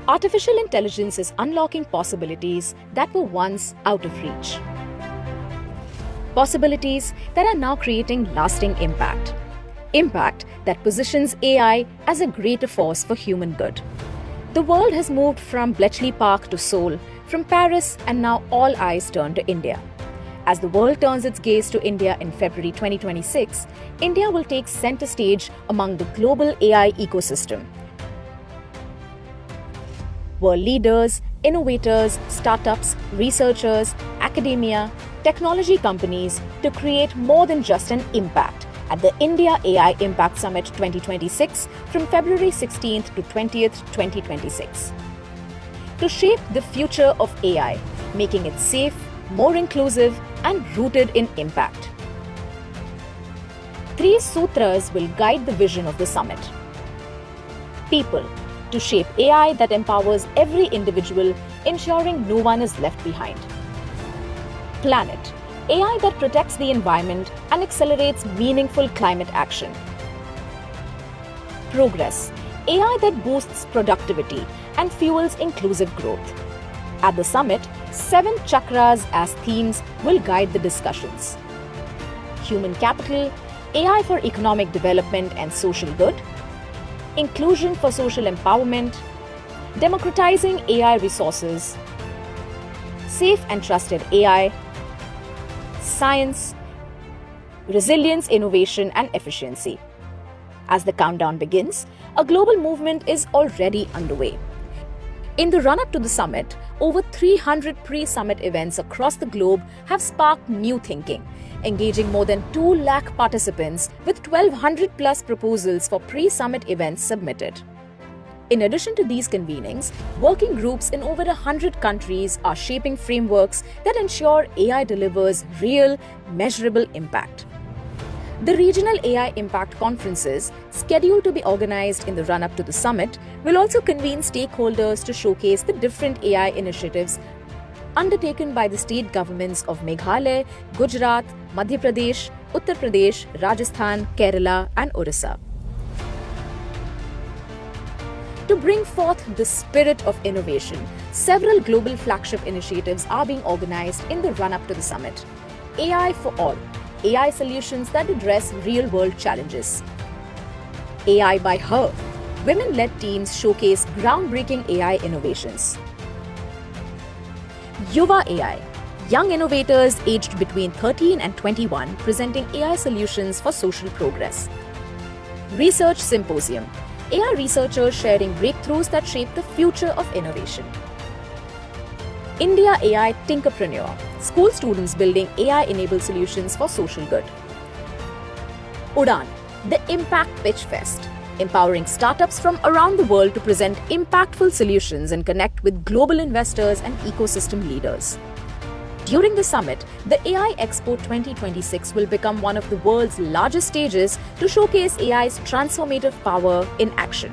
Artificial intelligence is unlocking possibilities that were once out of reach. Possibilities that are now creating lasting impact. Impact that positions AI as a greater force for human good. The world has moved from Bletchley Park to Seoul, from Paris, and now all eyes turn to India. As the world turns its gaze to India in February 2026, India will take center stage among the global AI ecosystem. World leaders, innovators, startups, researchers, academia, technology companies to create more than just an impact at the India AI Impact Summit 2026 from February 16th to 20th, 2026. To shape the future of AI, making it safe, more inclusive, and rooted in impact. 3 sutras will guide the vision of the summit. People, to shape AI that empowers every individual, ensuring no one is left behind. Planet, AI that protects the environment and accelerates meaningful climate action. Progress, AI that boosts productivity and fuels inclusive growth. At the summit, 7 chakras as themes will guide the discussions. Human capital, AI for economic development and social good. Inclusion for social empowerment. Democratizing AI resources. Safe and trusted AI. Science. Resilience, innovation, and efficiency. As the countdown begins, a global movement is already underway. In the run-up to the summit, over 300 pre-summit events across the globe have sparked new thinking, engaging more than 2 lakh participants with 1,200 plus proposals for pre-summit events submitted. In addition to these convenings, working groups in over 100 countries are shaping frameworks that ensure AI delivers real, measurable impact. The regional AI Impact Conferences, scheduled to be organized in the run-up to the summit, will also convene stakeholders to showcase the different AI initiatives undertaken by the state governments of Meghalaya, Gujarat, Madhya Pradesh, Uttar Pradesh, Rajasthan, Kerala, and Orissa. To bring forth the spirit of innovation, several global flagship initiatives are being organized in the run-up to the summit. AI for All, AI solutions that address real-world challenges. AI by Her, women-led teams showcase groundbreaking AI innovations. Yuva AI, young innovators aged between 13 and 21 presenting AI solutions for social progress. Research Symposium, AI researchers sharing breakthroughs that shape the future of innovation. India AI Tinkerpreneur, school students building AI-enabled solutions for social good. Udaan, the Impact Pitch Fest, empowering startups from around the world to present impactful solutions and connect with global investors and ecosystem leaders. During the summit, the AI Expo 2026 will become one of the world's largest stages to showcase AI's transformative power in action.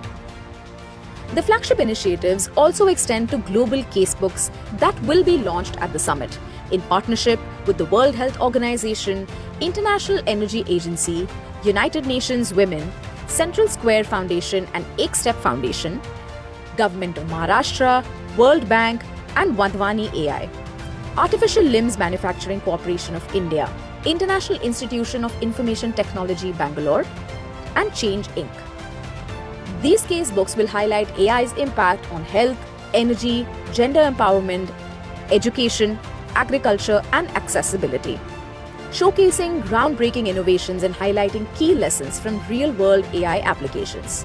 The flagship initiatives also extend to global casebooks that will be launched at the summit in partnership with the World Health Organization, International Energy Agency, United Nations Women, Central Square Foundation and Ekstep Foundation, Government of Maharashtra, World Bank, and Wadhwani AI, Artificial Limbs Manufacturing Corporation of India, International Institute of Information Technology, Bangalore, and Change Inc. These casebooks will highlight AI's impact on health, energy, gender empowerment, education, agriculture, and accessibility, showcasing groundbreaking innovations and highlighting key lessons from real-world AI applications.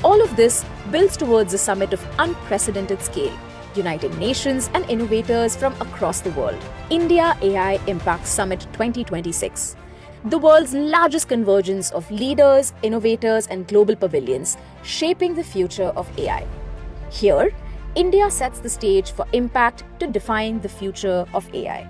All of this builds towards a summit of unprecedented scale, uniting nations and innovators from across the world. India AI Impact Summit 2026. The world's largest convergence of leaders, innovators, and global pavilions, shaping the future of AI. Here, India sets the stage for impact to define the future of AI.